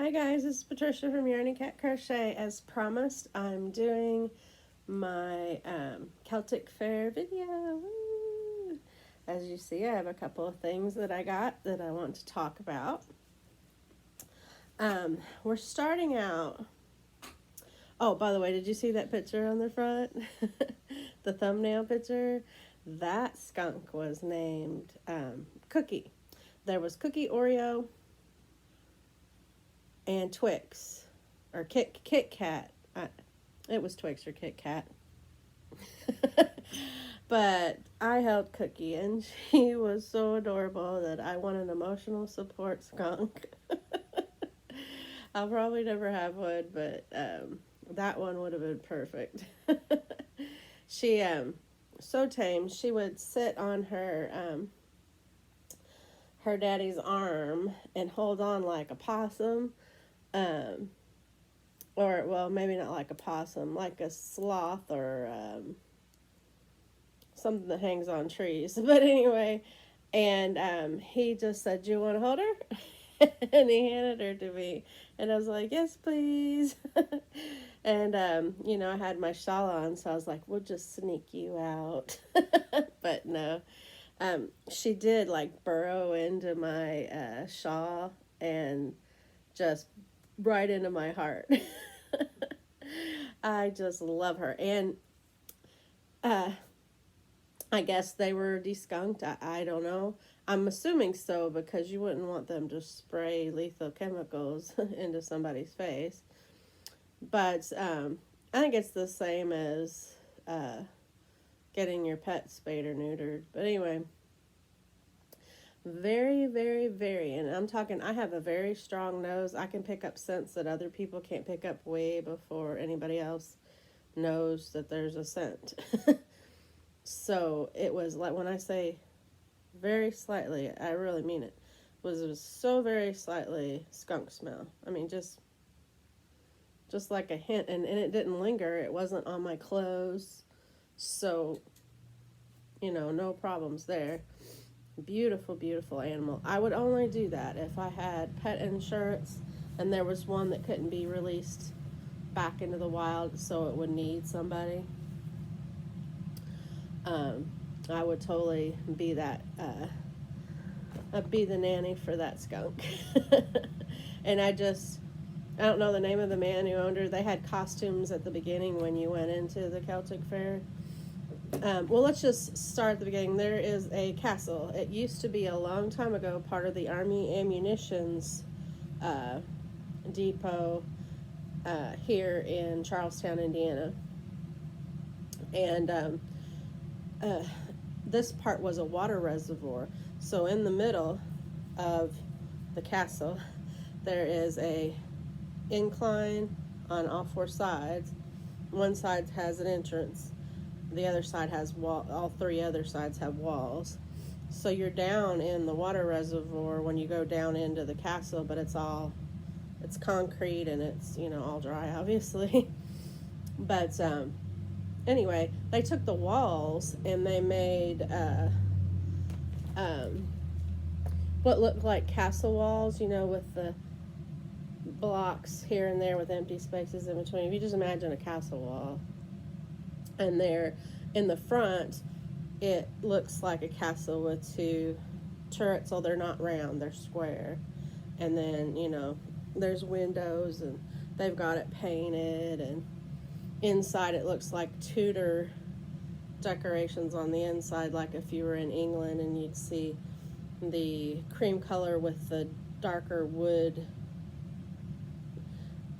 Hi guys, this is Patricia from Yarny Cat Crochet. As promised, I'm doing my Celtic Fair video. Woo! As you see, I have a couple of things that I got that I want to talk about. We're starting out. Oh, by the way, did you see that picture on the front? The thumbnail picture? That skunk was named Cookie. There was Cookie, Oreo, and Twix, or Kit Kat. It was Twix or Kit Kat. But I held Cookie, and she was so adorable that I want an emotional support skunk. I'll probably never have one, but that one would have been perfect. She so tame. She would sit on her daddy's arm and hold on like a possum. Um, or well, maybe not like a possum, like a sloth or something that hangs on trees. But anyway, and he just said, "Do you want to hold her?" And he handed her to me, and I was like, "Yes, please." And I had my shawl on, so I was like, "We'll just sneak you out." But no, she did like burrow into my shawl and just right into my heart. I just love her. And uh, I guess they were deskunked. I don't know. I'm assuming so because you wouldn't want them to spray lethal chemicals into somebody's face. But I think it's the same as getting your pet spayed or neutered. But anyway, very, very, very, and I'm talking, I have a very strong nose. I can pick up scents that other people can't pick up way before anybody else knows that there's a scent. So it was like, when I say very slightly, I really mean it. It was so very slightly skunk smell. I mean, just like a hint, and it didn't linger. It wasn't on my clothes. So, no problems there. Beautiful, beautiful animal. I would only do that if I had pet insurance and there was one that couldn't be released back into the wild, so it would need somebody. I would totally be that. I'd be the nanny for that skunk. And I don't know the name of the man who owned her. They had costumes at the beginning when you went into the Celtic Fair. Well, let's just start at the beginning. There is a castle. It used to be a long time ago part of the Army ammunitions depot here in Charlestown, Indiana. And this part was a water reservoir. So in the middle of the castle, there is a incline on all four sides. One side has an entrance. The other side has wall. All three other sides have walls. So you're down in the water reservoir when you go down into the castle, but it's concrete and it's all dry, obviously. But anyway, they took the walls and they made what looked like castle walls, with the blocks here and there with empty spaces in between. If you just imagine a castle wall. And there in the front, it looks like a castle with two turrets. So they're not round, they're square. And then, there's windows and they've got it painted. And inside it looks like Tudor decorations on the inside, like if you were in England and you'd see the cream color with the darker wood.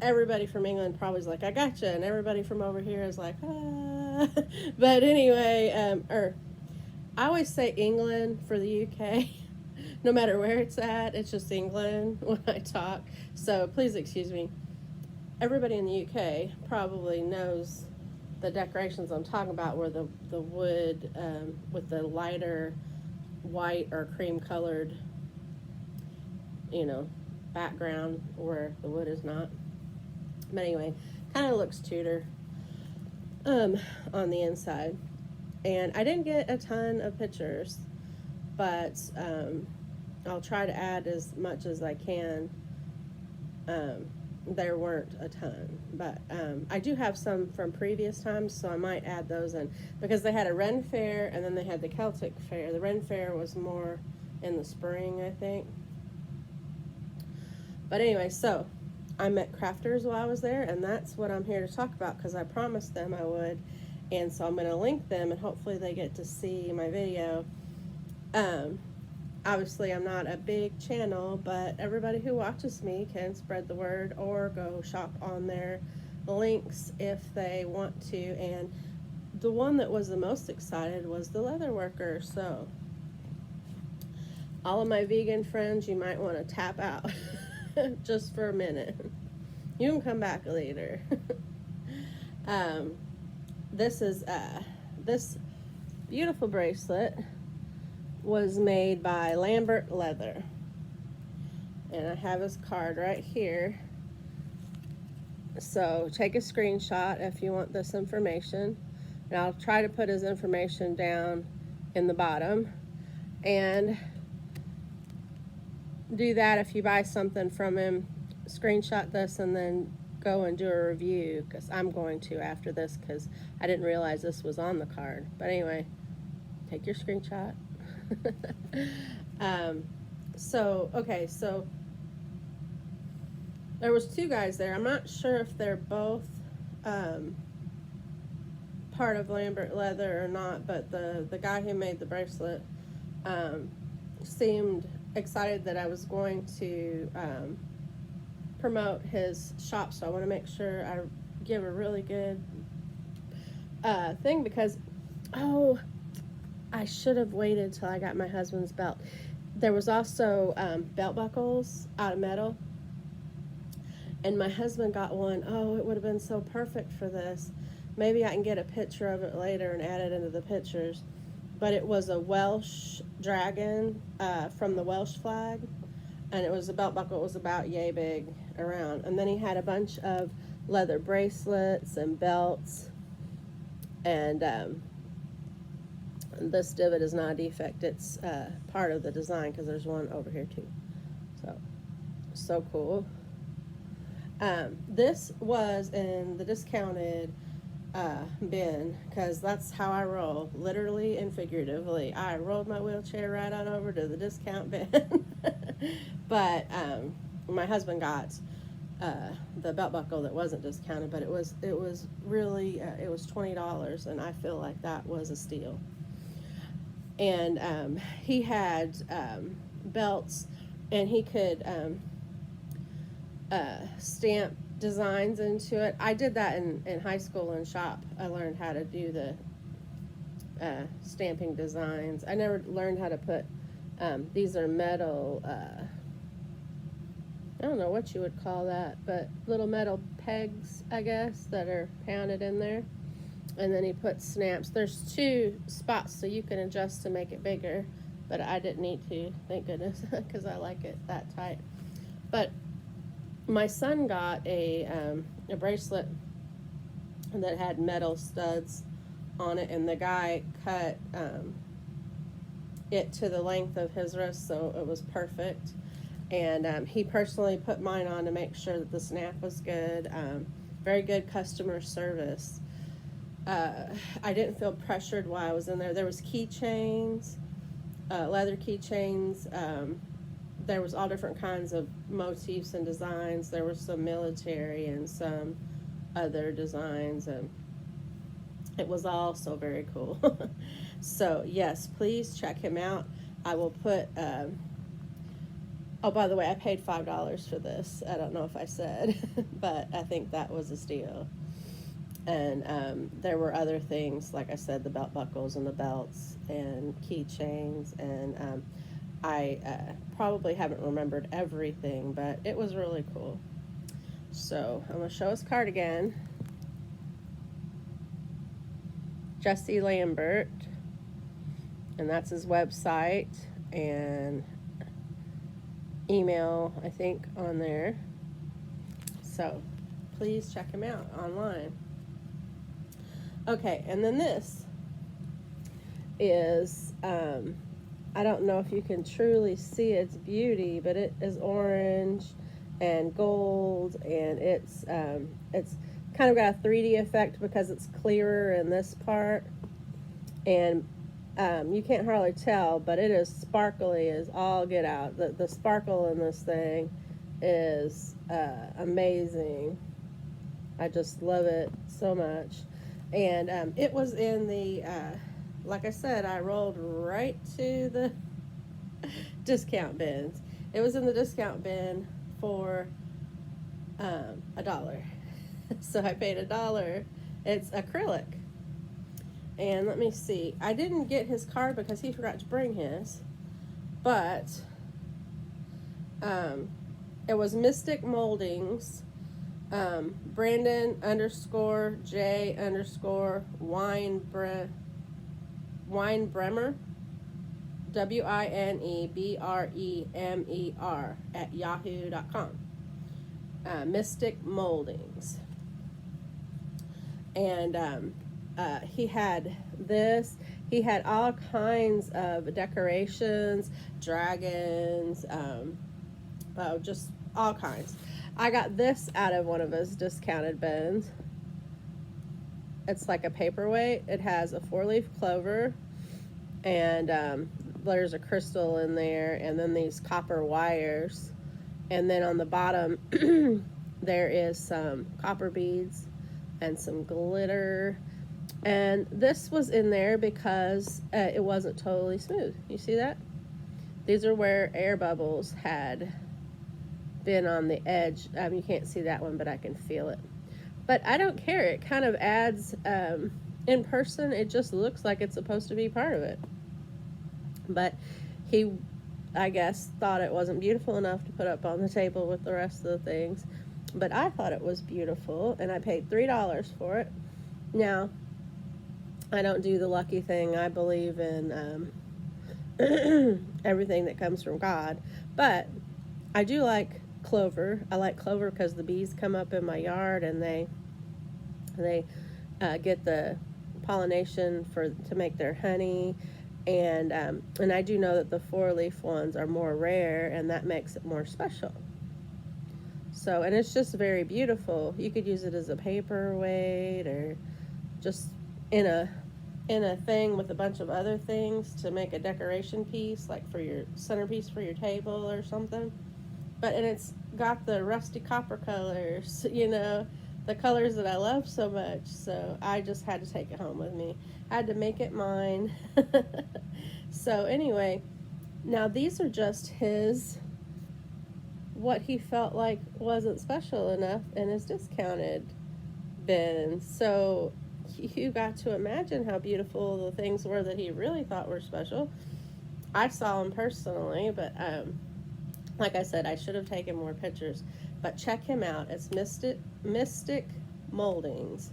Everybody from England probably is like, I gotcha. And everybody from over here is like, ah. But anyway, I always say England for the UK. No matter where it's at, it's just England when I talk. So please excuse me. Everybody in the UK probably knows the decorations I'm talking about, where the wood with the lighter white or cream colored, background where the wood is not. But anyway, kind of looks Tudor on the inside. And I didn't get a ton of pictures, but I'll try to add as much as I can there weren't a ton, but I do have some from previous times, so I might add those in, because they had a Ren Fair and then they had the Celtic Fair. The Ren Fair was more in the spring, I think. But anyway, so I met crafters while I was there, and that's what I'm here to talk about, because I promised them I would. And so I'm going to link them, and hopefully they get to see my video. Obviously, I'm not a big channel, but everybody who watches me can spread the word or go shop on their links if they want to. And the one that was the most excited was the leather worker. So all of my vegan friends, you might want to tap out just for a minute. You can come back later. This beautiful bracelet was made by Lambert Leather, and I have his card right here, so take a screenshot if you want this information, and I'll try to put his information down in the bottom. And do that if you buy something from him. Screenshot this and then go and do a review, because I'm going to after this, because I didn't realize this was on the card. But anyway, take your screenshot. So there was two guys there. I'm not sure if they're both part of Lambert Leather or not, but the guy who made the bracelet seemed excited that I was going to promote his shop, so I want to make sure I give a really good thing, because I should have waited till I got my husband's belt. There was also belt buckles out of metal, and my husband got one. Oh, it would have been so perfect for this. Maybe I can get a picture of it later and add it into the pictures. But it was a Welsh dragon from the Welsh flag, and it was a belt buckle. It was about yay big around, and then he had a bunch of leather bracelets and belts, and this divot is not a defect. It's part of the design, because there's one over here too. So cool. This was in the discounted bin, because that's how I roll, literally and figuratively. I rolled my wheelchair right on over to the discount bin. But my husband got the belt buckle that wasn't discounted, but it was really it was $20, and I feel like that was a steal. And he had belts, and he could stamp designs into it. I did that in high school in shop. I learned how to do the stamping designs. I never learned how to put these are metal I don't know what you would call that, but little metal pegs, I guess, that are pounded in there. And then he put snaps. There's two spots so you can adjust to make it bigger, but I didn't need to, thank goodness, because I like it that tight. But my son got a bracelet that had metal studs on it, and the guy cut it to the length of his wrist, so it was perfect. And he personally put mine on to make sure that the snap was good. Very good customer service. I didn't feel pressured while I was in there. There was keychains, leather keychains. There was all different kinds of motifs and designs. There was some military and some other designs, and it was all so very cool. So yes, please check him out. I will put oh, by the way, I paid $5 for this. I don't know if I said, but I think that was a steal. And there were other things, like I said, the belt buckles and the belts and keychains, and I probably haven't remembered everything, but it was really cool. So I'm going to show his card again. Jesse Lambert, and that's his website, and email, I think, on there. So please check him out online. Okay, and then this is, I don't know if you can truly see its beauty, but it is orange, and gold, and it's kind of got a 3D effect because it's clearer in this part, and you can't hardly tell, but it is sparkly as all get out. The sparkle in this thing is amazing. I just love it so much. And it was in the, like I said, I rolled right to the discount bins. It was in the discount bin for $1. So I paid $1. It's acrylic. And let me see. I didn't get his card because he forgot to bring his. But it was Mystic Moldings. Brandon _ J _ Weinbremer, WINEBREMER at yahoo.com. Mystic Moldings. And he had this. He had all kinds of decorations, dragons, just all kinds. I got this out of one of his discounted bins. It's like a paperweight. It has a 4-leaf clover, and there's a crystal in there, and then these copper wires. And then on the bottom, there is some copper beads and some glitter. And this was in there because it wasn't totally smooth. You see that? These are where air bubbles had been on the edge. You can't see that one, but I can feel it. But I don't care. It kind of adds, in person, it just looks like it's supposed to be part of it. But he, I guess, thought it wasn't beautiful enough to put up on the table with the rest of the things. But I thought it was beautiful, and I paid $3 for it. Now, I don't do the lucky thing. I believe in everything that comes from God. But I do like clover. I like clover because the bees come up in my yard, and they get the pollination to make their honey, and I do know that the 4-leaf ones are more rare, and that makes it more special. So, and it's just very beautiful. You could use it as a paperweight, or just in a thing with a bunch of other things to make a decoration piece, like for your centerpiece for your table or something. And it's got the rusty copper colors, the colors that I love so much. So I just had to take it home with me. I had to make it mine. So anyway, now these are just what he felt like wasn't special enough in his discounted bin. So you got to imagine how beautiful the things were that he really thought were special. I saw them personally, but like I said, I should have taken more pictures. But check him out. It's Mystic Moldings.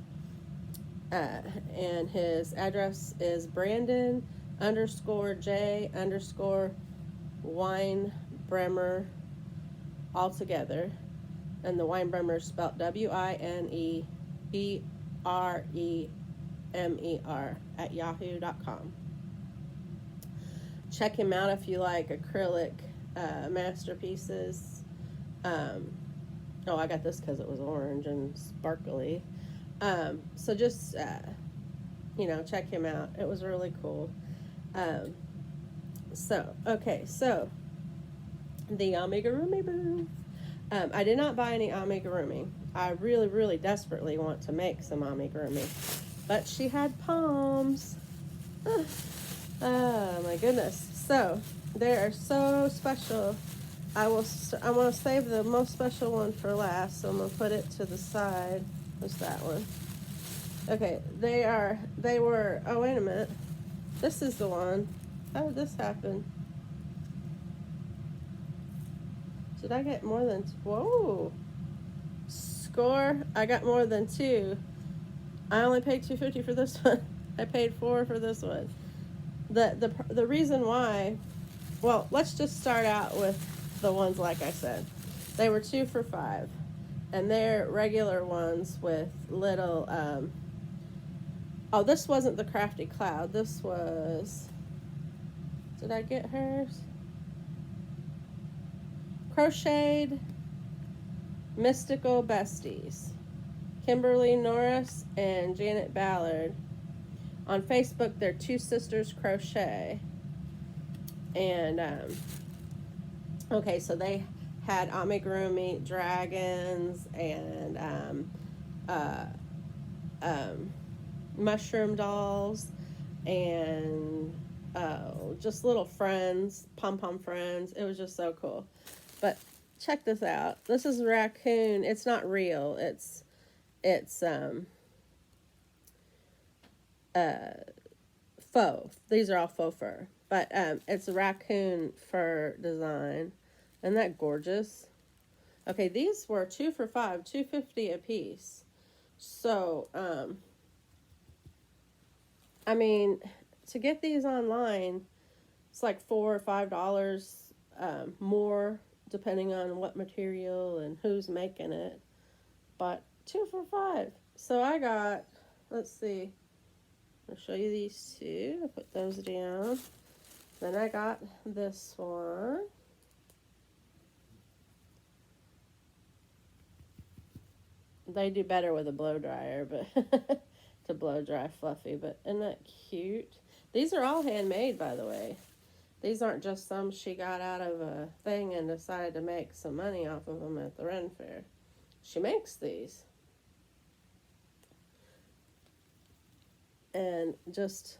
And his address is Brandon _ J _ Weinbremer, all together. And the Weinbremer is spelled WINEBREMER at yahoo.com. Check him out if you like acrylic masterpieces. I got this because it was orange and sparkly. So just check him out. It was really cool. So the amigurumi booth. I did not buy any amigurumi. I really, really desperately want to make some amigurumi, but she had palms. Oh my goodness. So they are so special. I want to save the most special one for last, so I'm going to put it to the side. What's that one? Okay, they were, oh, wait a minute. This is the one. How did this happen? Did I get more than, whoa. Score, I got more than 2. I only paid $2.50 for this one. I paid $4 for this one. The reason why, well, let's just start out with the ones like I said. They were 2 for $5, and they're regular ones with little. Oh, this wasn't the Crafty Cloud. This was. Did I get hers? Crocheted. Mystical Besties. Kimberly Norris and Janet Ballard. On Facebook, they're Two Sisters Crochet. And, okay, so they had amigurumi dragons and uh, mushroom dolls and just little friends, pom-pom friends. It was just so cool. But check this out. This is a raccoon. It's not real. It's faux. These are all faux fur. But it's a raccoon fur design. Isn't that gorgeous? Okay, these were 2 for $5, $2.50 a piece. So, I mean, to get these online, it's like $4 or $5 more, depending on what material and who's making it. But 2 for $5. So I got, let's see, I'll show you these two. I'll put those down. Then I got this one. They do better with a blow dryer, but to blow dry fluffy. But isn't that cute? These are all handmade, by the way. These aren't just some she got out of a thing and decided to make some money off of them at the Ren Fair. She makes these. And just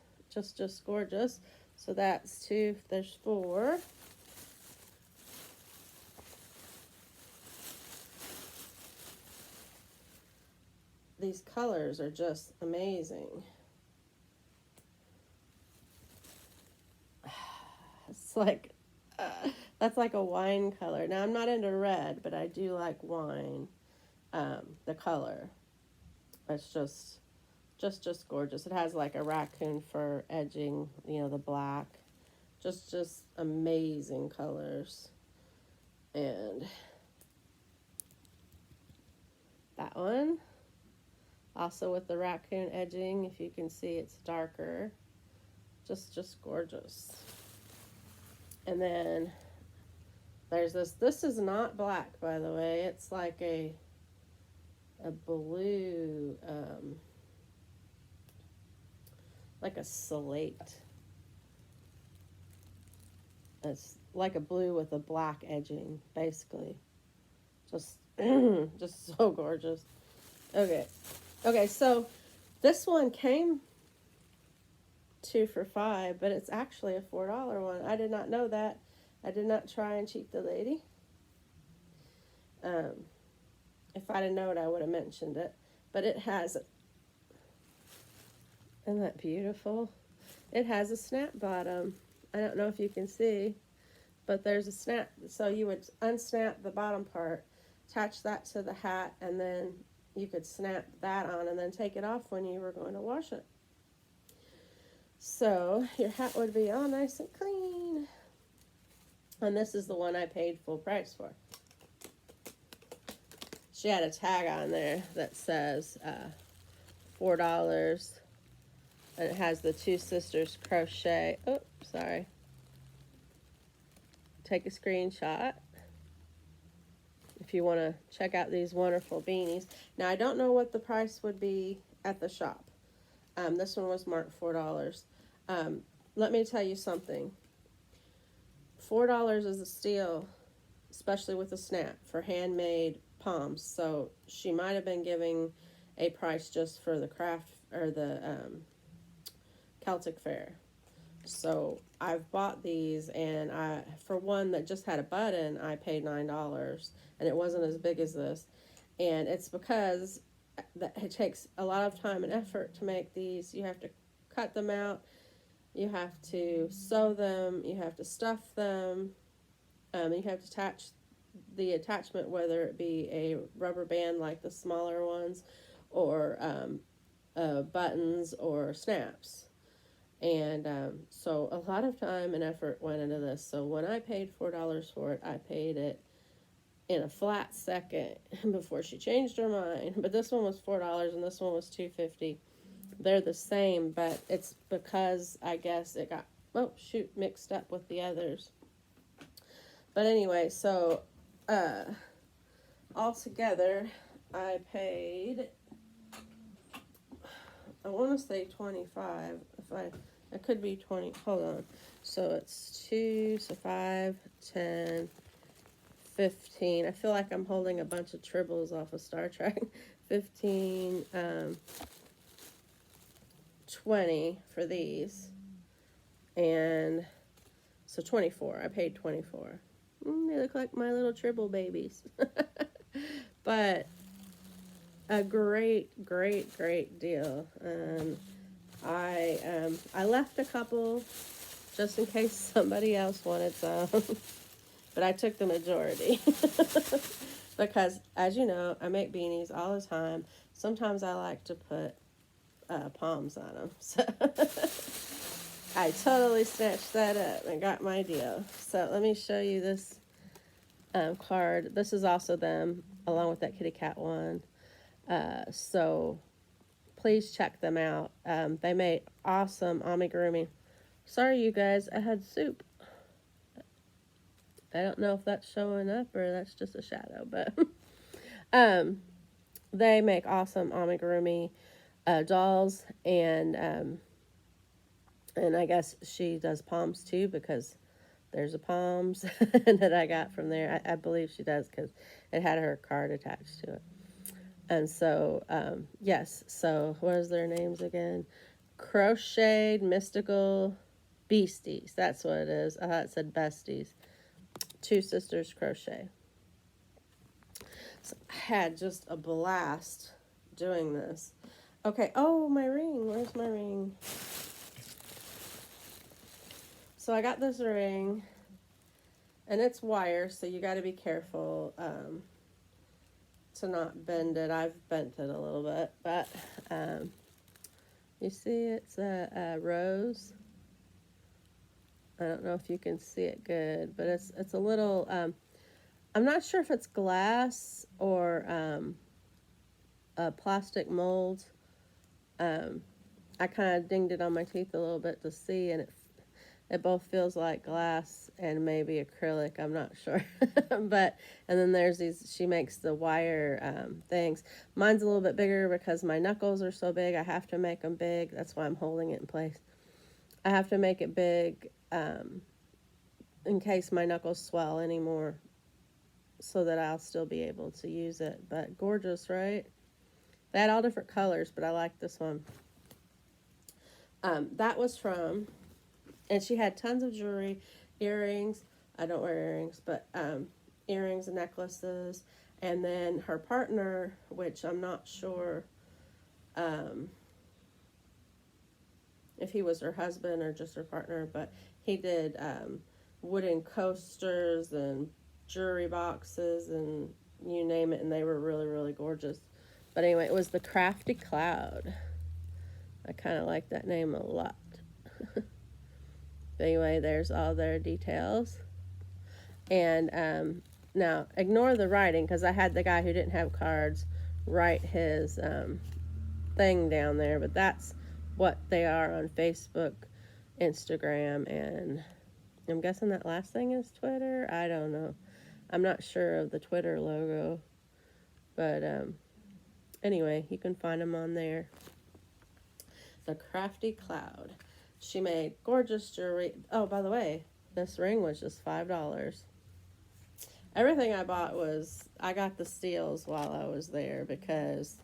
gorgeous. So that's 2, there's 4. These colors are just amazing. It's like, that's like a wine color. Now, I'm not into red, but I do like wine, the color. It's just gorgeous. It has like a raccoon fur edging, you know, the black. Just amazing colors. And that one, also with the raccoon edging, if you can see, it's darker. Just gorgeous. And then there's this. This is not black, by the way. It's like a blue, like a slate. It's like a blue with a black edging, basically. Just so gorgeous. Okay, so this one came 2 for $5, but it's actually a $4 one. I did not know that. I did not try and cheat the lady. If I didn't know it, I would have mentioned it. But it has, isn't that beautiful? It has a snap bottom. I don't know if you can see, but there's a snap. So you would unsnap the bottom part, attach that to the hat, and then you could snap that on and then take it off when you were going to wash it. So your hat would be all nice and clean. And this is the one I paid full price for. She had a tag on there that says $4. And it has the Two Sisters Crochet. Oh, sorry. Take a screenshot if you want to check out these wonderful beanies. Now, I don't know what the price would be at the shop. This one was marked $4. Let me tell you something. $4 is a steal, especially with a snap, for handmade palms. So she might have been giving a price just for the craft or the Celtic Fair. So I've bought these, and for one that just had a button, I paid $9, and it wasn't as big as this. And it's because it takes a lot of time and effort to make these. You have to cut them out, you have to sew them, you have to stuff them, you have to attach the attachment, whether it be a rubber band like the smaller ones, or buttons or snaps. And so a lot of time and effort went into this. So when I paid $4 for it, I paid it in a flat second before she changed her mind. But this one was $4 and this one was $2.50. They're the same, but it's because I guess it got mixed up with the others. But anyway, so altogether, I paid, I want to say 25. It could be 20. Hold on. So it's 2, so 5, 10, 15. I feel like I'm holding a bunch of tribbles off of Star Trek. 15, 20 for these. And so 24. I paid 24. They look like my little tribble babies. But a great, great, great deal. I left a couple just in case somebody else wanted some, but I took the majority because, as you know, I make beanies all the time. Sometimes I like to put palms on them, so I totally snatched that up and got my deal. So let me show you this card. This is also them along with that kitty cat one. So please check them out. They made awesome amigurumi. Sorry, you guys, I had soup. I don't know if that's showing up or that's just a shadow, but they make awesome amigurumi dolls, and I guess she does palms too, because there's a palms that I got from there. I believe she does because it had her card attached to it. And so, yes, so what is their names again? Crocheted, Mystical, Beasties. That's what it is. I thought it said Besties. Two Sisters Crochet. So I had just a blast doing this. Okay, oh, my ring. Where's my ring? So I got this ring, and it's wire, so you got to be careful to not bend it. I've bent it a little bit, but you see it's a rose. I don't know if you can see it good, but it's a little, I'm not sure if it's glass or a plastic mold. I kind of dinged it on my teeth a little bit to see, and it both feels like glass and maybe acrylic. I'm not sure. But, and then there's these, she makes the wire things. Mine's a little bit bigger because my knuckles are so big. I have to make them big. That's why I'm holding it in place. I have to make it big in case my knuckles swell anymore, so that I'll still be able to use it. But gorgeous, right? They had all different colors, but I like this one. That was from, and she had tons of jewelry, earrings. I don't wear earrings, but earrings and necklaces. And then her partner, which I'm not sure if he was her husband or just her partner, but he did wooden coasters and jewelry boxes and you name it, and they were really, really gorgeous. But anyway, it was the Crafty Cloud. I kind of like that name a lot. But anyway, there's all their details. And now, ignore the writing, because I had the guy who didn't have cards write his thing down there. But that's what they are on Facebook, Instagram, and I'm guessing that last thing is Twitter. I don't know. I'm not sure of the Twitter logo. But anyway, you can find them on there. The Crafty Cloud. She made gorgeous jewelry. Oh, by the way, this ring was just $5. Everything I bought was, I got the steals while I was there, because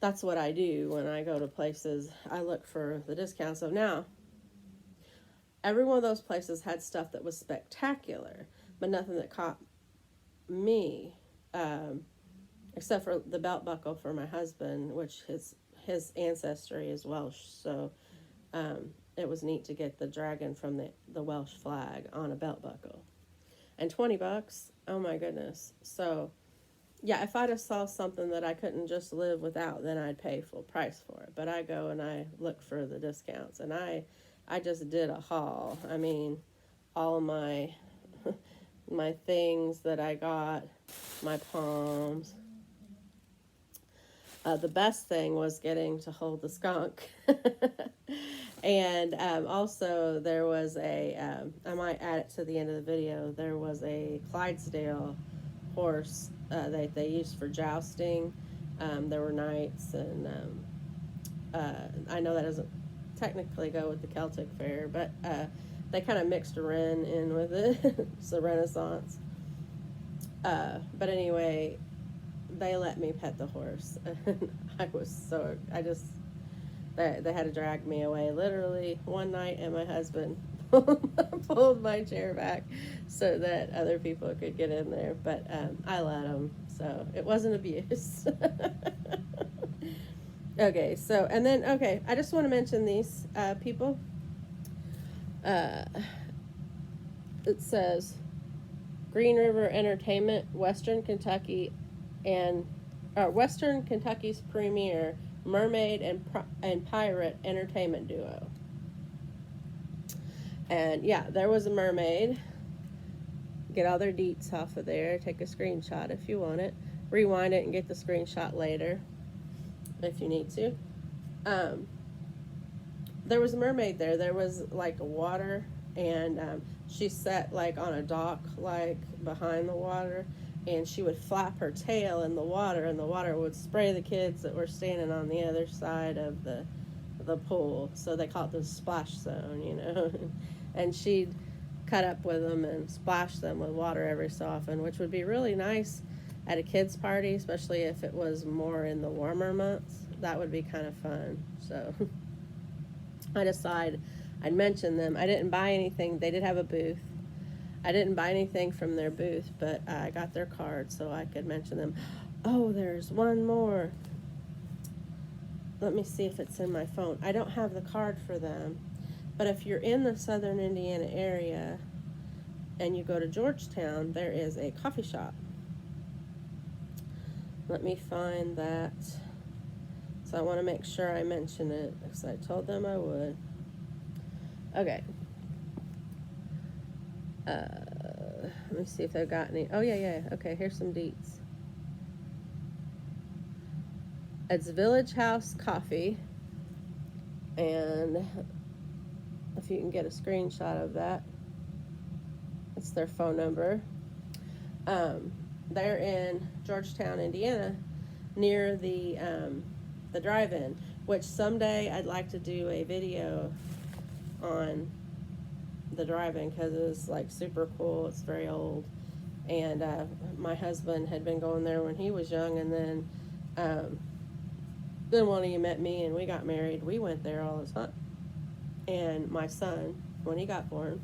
that's what I do when I go to places. I look for the discounts. So now, every one of those places had stuff that was spectacular, but nothing that caught me, except for the belt buckle for my husband, which his ancestry is Welsh, so it was neat to get the dragon from the Welsh flag on a belt buckle. And $20, oh my goodness. So yeah, if I'd have saw something that I couldn't just live without, then I'd pay full price for it. But I go and I look for the discounts, and I just did a haul. I mean, all of my my things that I got, my palms, The best thing was getting to hold the skunk. And also, there was I might add it to the end of the video, there was a Clydesdale horse that they used for jousting. There were knights, and I know that doesn't technically go with the Celtic Fair, but they kind of mixed a Ren in with it. It's a Renaissance. But anyway, they let me pet the horse. They had to drag me away literally one night, and my husband pulled my chair back so that other people could get in there. But I let them, so it wasn't abuse. Okay, so, and then, okay, I just want to mention these people. It says Green River Entertainment, Western Kentucky, and Western Kentucky's premier mermaid and pirate entertainment duo. And yeah, there was a mermaid. Get all their deets off of there. Take a screenshot if you want it. Rewind it and get the screenshot later if you need to. There was a mermaid there. There was like water, and she sat like on a dock, like behind the water, and she would flap her tail in the water, and the water would spray the kids that were standing on the other side of the pool. So they call it the splash zone, you know. And she'd cut up with them and splash them with water every so often, which would be really nice at a kids' party, especially if it was more in the warmer months. That would be kind of fun. So I decided I'd mention them. I didn't buy anything. They did have a booth. I didn't buy anything from their booth, but I got their card so I could mention them. Oh, there's one more. Let me see if it's in my phone. I don't have the card for them, but if you're in the southern Indiana area and you go to Georgetown, there is a coffee shop. Let me find that. So I want to make sure I mention it because I told them I would. Okay. Let me see if they've got any. Oh, yeah. Okay, here's some deets. It's Village House Coffee. And if you can get a screenshot of that, it's their phone number. They're in Georgetown, Indiana, near the drive-in, which someday I'd like to do a video on the drive-in because it's like super cool. It's very old, and my husband had been going there when he was young, and then one of you met me and we got married. We went there all the time, and my son, when he got born,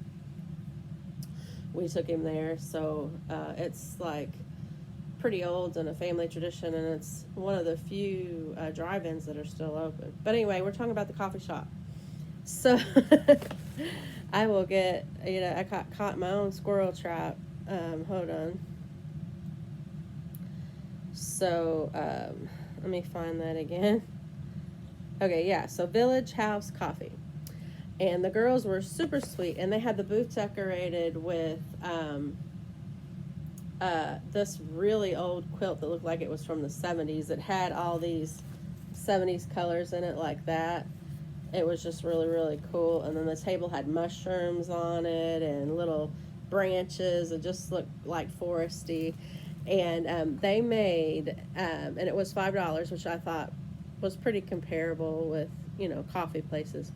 we took him there. So it's like pretty old and a family tradition, and it's one of the few drive-ins that are still open. But anyway, we're talking about the coffee shop. So I will get, I caught my own squirrel trap. Hold on. So let me find that again. Okay, yeah, so Village House Coffee. And the girls were super sweet, and they had the booth decorated with this really old quilt that looked like it was from the 70s. It had all these 70s colors in it like that. It was just really, really cool. And then the table had mushrooms on it and little branches. It just looked like foresty. And they made, and it was $5, which I thought was pretty comparable with, coffee places.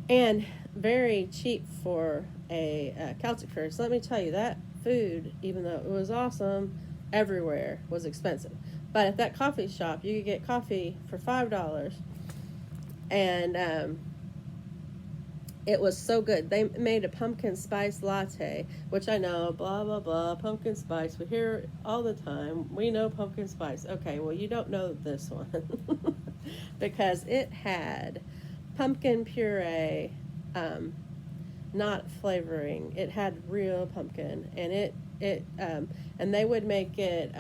And very cheap for a Celtic Fair. So let me tell you, that food, even though it was awesome, everywhere was expensive. But at that coffee shop, you could get coffee for $5. And it was so good. They made a pumpkin spice latte, which I know, blah, blah, blah, pumpkin spice. We hear it all the time. We know pumpkin spice. Okay, well, you don't know this one because it had pumpkin puree, not flavoring. It had real pumpkin, and and they would make it.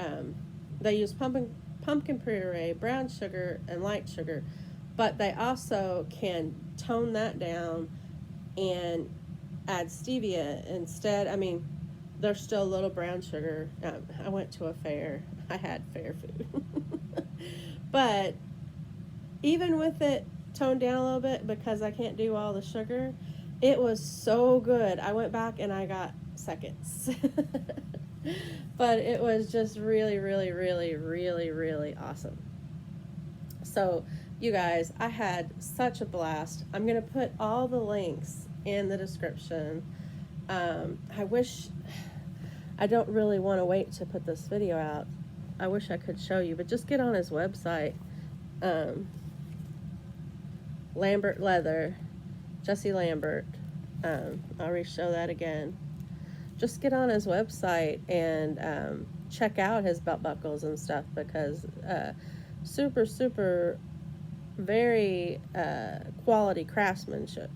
They used pumpkin puree, brown sugar, and light sugar, but they also can tone that down and add stevia instead. I mean, there's still a little brown sugar. I went to a fair. I had fair food. But even with it toned down a little bit because I can't do all the sugar, it was so good. I went back and I got seconds. But it was just really, really, really, really, really awesome. So, you guys, I had such a blast. I'm going to put all the links in the description. I wish, I don't really want to wait to put this video out. I wish I could show you, but just get on his website. Lambert Leather, Jesse Lambert. I'll re-show that again. Just get on his website and check out his belt buckles and stuff, because super, super, very quality craftsmanship.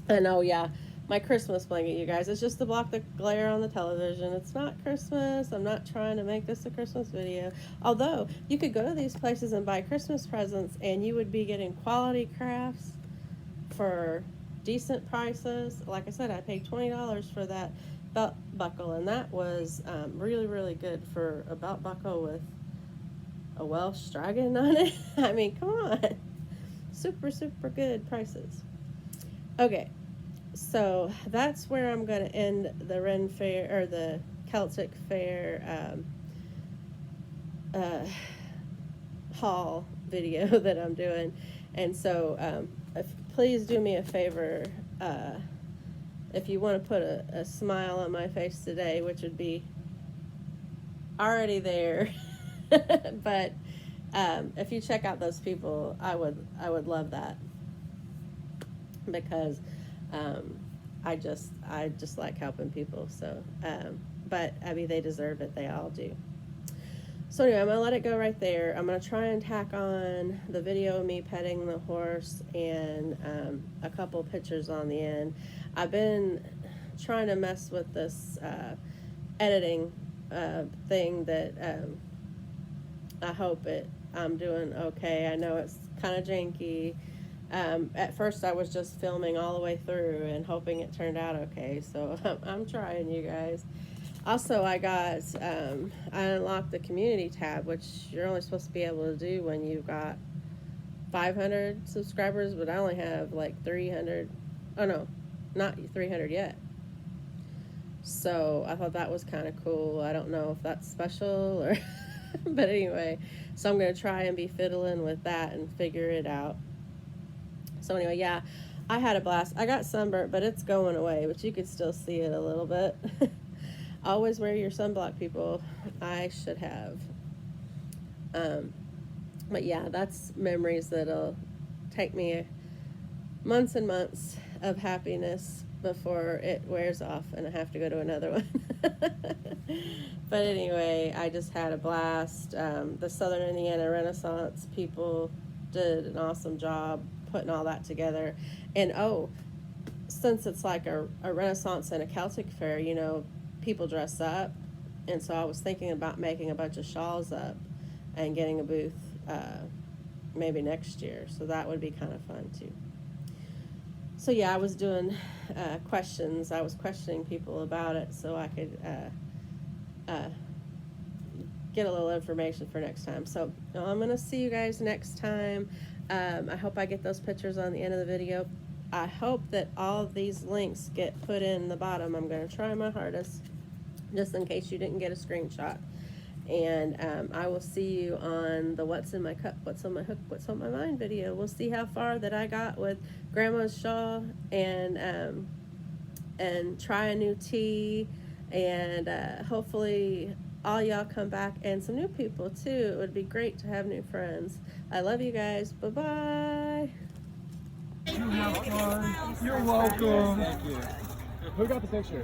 And oh yeah, my Christmas blanket, you guys, it's just to block the glare on the television. It's not Christmas. I'm not trying to make this a Christmas video. Although, you could go to these places and buy Christmas presents and you would be getting quality crafts for decent prices. Like I said, I paid $20 for that belt buckle, and that was really, really good for a belt buckle with a Welsh dragon on it. I mean, come on. Super, super good prices. Okay. So that's where I'm going to end the Ren Fair, or the Celtic Fair haul video that I'm doing. And so please do me a favor, if you want to put a smile on my face today, which would be already there. But if you check out those people, I would love that, because I just like helping people. So, but I mean, they deserve it. They all do. So anyway, I'm gonna let it go right there. I'm gonna try and tack on the video of me petting the horse and a couple pictures on the end. I've been trying to mess with this editing thing that I hope I'm doing okay. I know it's kind of janky. At first I was just filming all the way through and hoping it turned out okay, so I'm trying, you guys. Also, I unlocked the community tab, which you're only supposed to be able to do when you've got 500 subscribers, but I only have like 300. Oh no, not 300 yet. So I thought that was kind of cool. I don't know if that's special or but anyway, so I'm going to try and be fiddling with that and figure it out. So anyway, yeah, I had a blast. I got sunburnt, but it's going away, but you could still see it a little bit. Always wear your sunblock, people. I should have. But yeah, that's memories that'll take me months and months of happiness before it wears off and I have to go to another one. But anyway, I just had a blast. The Southern Indiana Renaissance people did an awesome job putting all that together. And since it's like a Renaissance and a Celtic Fair, you know, people dress up, and so I was thinking about making a bunch of shawls up and getting a booth maybe next year, so that would be kind of fun too. So yeah, I was doing questions. I was questioning people about it so I could get a little information for next time. So I'm gonna see you guys next time. I hope I get those pictures on the end of the video. I hope that all of these links get put in the bottom. I'm going to try my hardest, just in case you didn't get a screenshot. And I will see you on the What's in My Cup, What's on My Hook, What's on My Mind video. We'll see how far that I got with Grandma's shawl, and try a new tea, and hopefully all y'all come back, and some new people too. It would be great to have new friends. I love you guys. Bye-bye. You have fun. You're welcome. Thank you. Who got the picture?